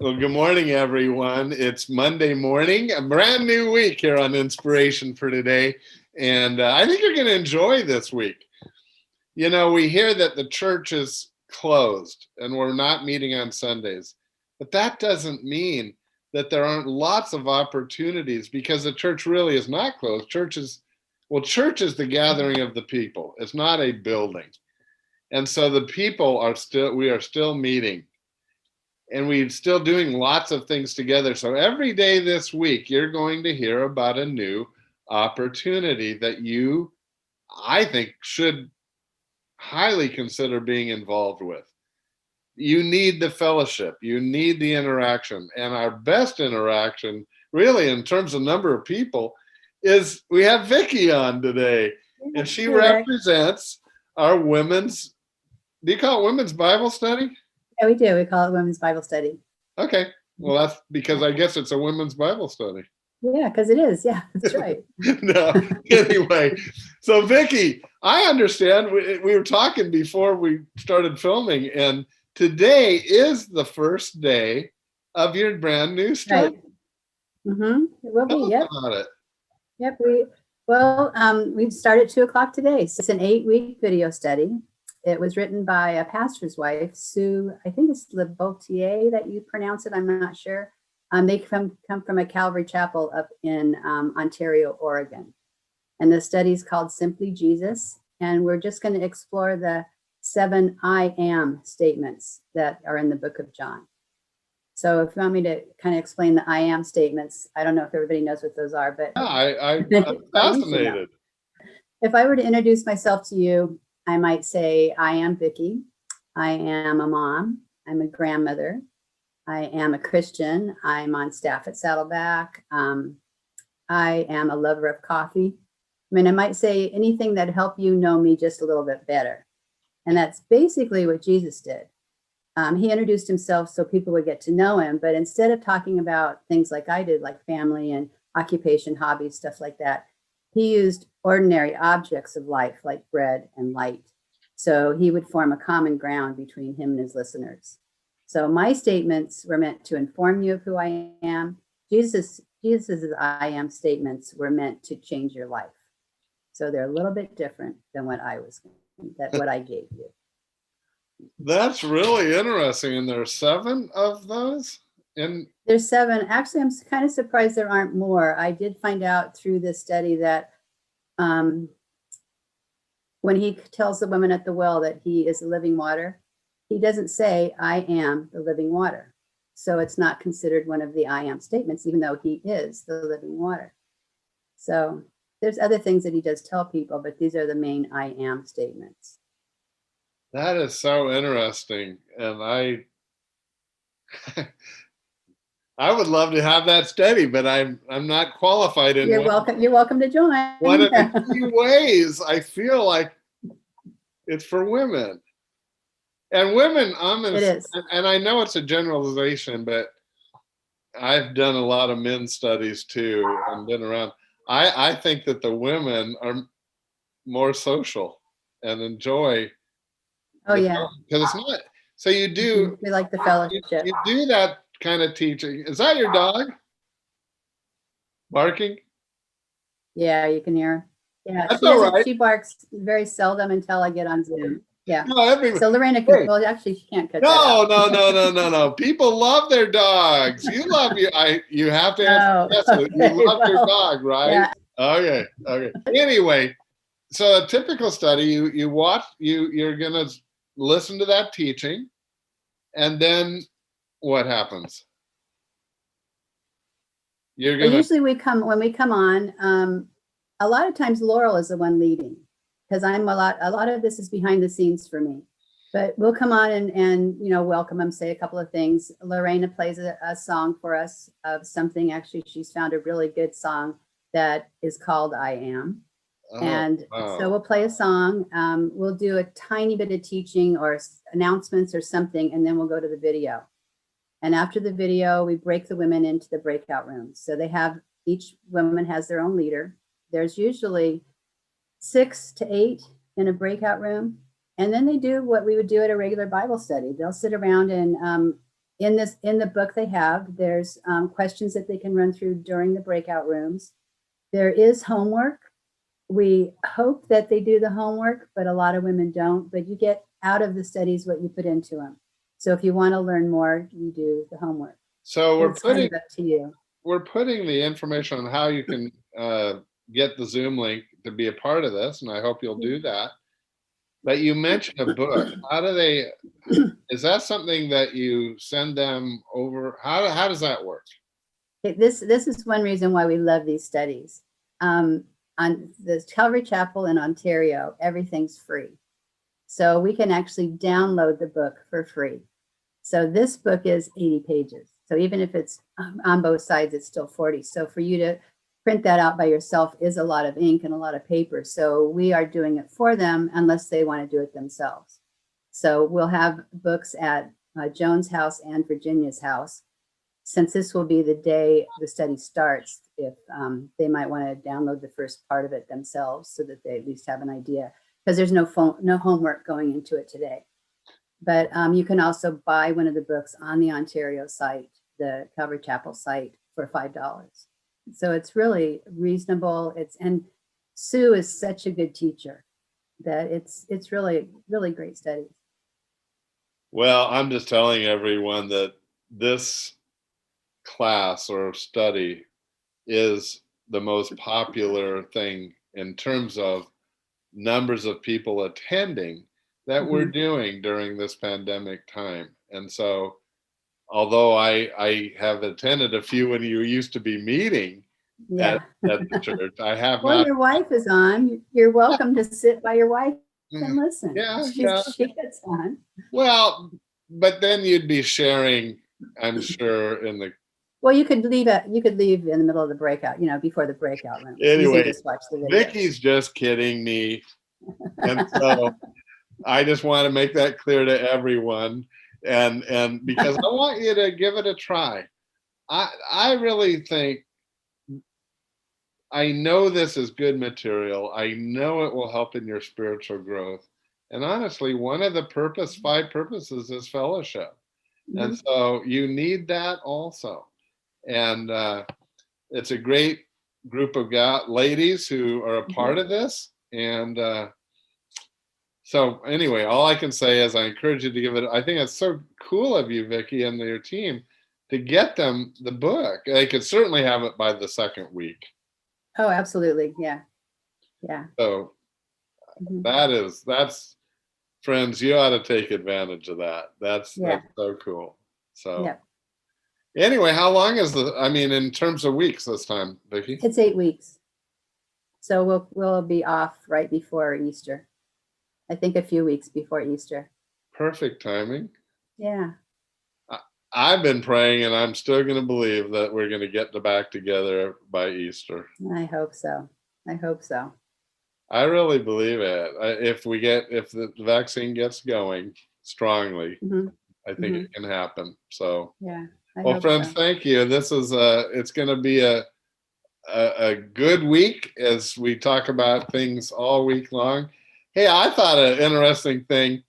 Well, good morning, everyone. It's Monday morning, a brand new week here on Inspiration for Today. And I think you're going to enjoy this week. You know, we hear that the church is closed and we're not meeting on Sundays. But that doesn't mean that there aren't lots of opportunities, because the church really is not closed. Church is the gathering of the people. It's not a building. And so the people we are still meeting. And we're still doing lots of things together. So every day this week, you're going to hear about a new opportunity that you, I think, should highly consider being involved with. You need the fellowship. You need the interaction. And our best interaction, really, in terms of number of people, is we have Vicki on today. And she represents our women's, do you call it women's Bible study? Yeah, we do. We call it Women's Bible Study. Okay. Well, that's because I guess it's a women's Bible study. Yeah, because it is. Yeah, that's right. No, anyway. So Vicki, I understand we were talking before we started filming, and today is the first day of your brand new study. Right. It will be. Tell us about it. Yep. We start at 2:00 today. So it's an 8-week video study. It was written by a pastor's wife, Sue, I think it's Lebotier that you pronounce it, I'm not sure. They come from a Calvary chapel up in Ontario, Oregon. And the study is called Simply Jesus. And we're just going to explore the 7 I am statements that are in the book of John. So if you want me to kind of explain the I am statements, I don't know if everybody knows what those are, but I'm fascinated. If I were to introduce myself to you, I might say, I am Vicki. I am a mom. I'm a grandmother. I am a Christian. I'm on staff at Saddleback. I am a lover of coffee. I mean, I might say anything that help you know me just a little bit better. And that's basically what Jesus did. He introduced himself so people would get to know him. But instead of talking about things like I did, like family and occupation, hobbies, stuff like that, he used ordinary objects of life like bread and light. So he would form a common ground between him and his listeners. So my statements were meant to inform you of who I am. Jesus's I am statements were meant to change your life. So they're a little bit different than what I gave you. That's really interesting. And there are 7 of those? There's 7. Actually, I'm kind of surprised there aren't more. I did find out through this study that when he tells the woman at the well that he is the living water, he doesn't say, I am the living water. So it's not considered one of the I am statements, even though he is the living water. So there's other things that he does tell people, but these are the main I am statements. That is so interesting. And I would love to have that study, but I'm not qualified in. You're welcome to join. One of the key ways I feel like it's for women. And women, it is. And I know it's a generalization, but I've done a lot of men's studies too and been around. I think that the women are more social and enjoy. Oh yeah. Because it's not. So you do. We like the fellowship. You do that kind of teaching. Is that your dog barking? Yeah, you can hear her. Yeah, that's all right. She barks very seldom until I get on Zoom. Yeah. No, so Lorena can, well, actually she can't cut that out. No. People love their dogs. You love you have to answer yes, okay, you love your dog, right? Yeah. Okay. Anyway, so a typical study, you watch, you're gonna listen to that teaching, and then what happens? Usually when we come on, a lot of times Laurel is the one leading, because a lot of this is behind the scenes for me. But we'll come on and welcome them, say a couple of things. Lorena plays a song for us of something. Actually, she's found a really good song that is called I Am. So we'll play a song. We'll do a tiny bit of teaching or announcements or something, and then we'll go to the video. And after the video, we break the women into the breakout rooms. So each woman has their own leader. There's usually 6 to 8 in a breakout room. And then they do what we would do at a regular Bible study. They'll sit around and in the book there's questions that they can run through during the breakout rooms. There is homework. We hope that they do the homework, but a lot of women don't. But you get out of the studies what you put into them. So if you want to learn more, you do the homework. So it's kind of up to you. We're putting the information on how you can get the Zoom link to be a part of this, and I hope you'll do that. But you mentioned a book. How do they? Is that something that you send them over? How does that work? This is one reason why we love these studies. On the Calvary Chapel in Ontario, everything's free. So we can actually download the book for free. So this book is 80 pages. So even if it's on both sides, it's still 40. So for you to print that out by yourself is a lot of ink and a lot of paper. So we are doing it for them unless they want to do it themselves. So we'll have books at Joan's house and Virginia's house. Since this will be the day the study starts, if they might want to download the first part of it themselves so that they at least have an idea, because there's no homework going into it today. But you can also buy one of the books on the Ontario site, the Calvary Chapel site, for $5. So it's really reasonable. And Sue is such a good teacher that it's really, really great studies. Well, I'm just telling everyone that this class or study is the most popular thing in terms of numbers of people attending that we're doing during this pandemic time. And so although I have attended a few when you used to be meeting at the church, I have well, not. Your wife is on. You're welcome to sit by your wife and listen. Yeah, she gets on. Well, but then you'd be sharing, I'm sure, in the. Well, you could leave in the middle of the breakout, before the breakout room. Anyway, just watch the video. Vicki's just kidding me, and so I just want to make that clear to everyone. And because I want you to give it a try. I really think, I know this is good material. I know it will help in your spiritual growth. And honestly, one of the 5 purposes is fellowship. And so you need that also. And it's a great group of ladies who are a part of this. And so anyway, all I can say is I encourage you to give it. I think it's so cool of you, Vicki, and your team to get them the book. They could certainly have it by the second week. Oh, absolutely. Yeah. So that's friends, you ought to take advantage of that. That's so cool. So anyway, how long is in terms of weeks this time, Vicki? It's 8 weeks. So we'll be off right before Easter. I think a few weeks before Easter. Perfect timing. Yeah. I've been praying, and I'm still going to believe that we're going to get back together by Easter. I hope so. I really believe it. If the vaccine gets going strongly, I think it can happen. So, well, friends, thank you. This is it's going to be a good week as we talk about things all week long. Hey, I thought an interesting thing.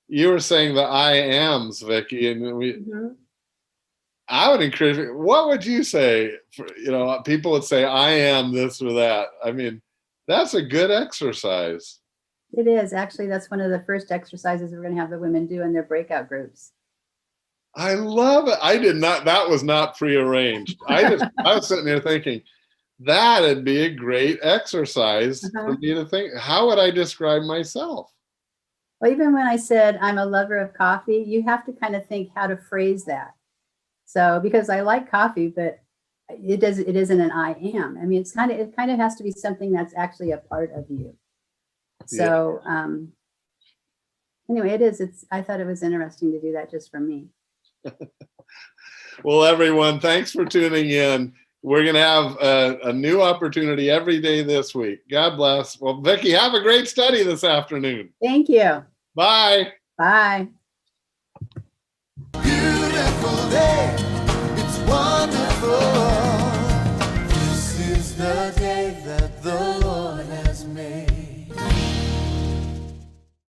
You were saying the I ams, Vicki, and I would encourage you. What would you say? People would say, I am this or that. That's a good exercise. It is. Actually, that's one of the first exercises we're going to have the women do in their breakout groups. I love it. I did not. That was not prearranged. I was sitting there thinking, that'd be a great exercise for me to think. How would I describe myself? Well, even when I said I'm a lover of coffee, you have to kind of think how to phrase that. So, because I like coffee, but it isn't an I am. It kind of has to be something that's actually a part of you. So, anyway, I thought it was interesting to do that just for me. Well, everyone, thanks for tuning in. We're going to have a new opportunity every day this week. God bless. Well, Vicki, have a great study this afternoon. Thank you. Bye. Bye. Beautiful day. It's wonderful. This is the day that the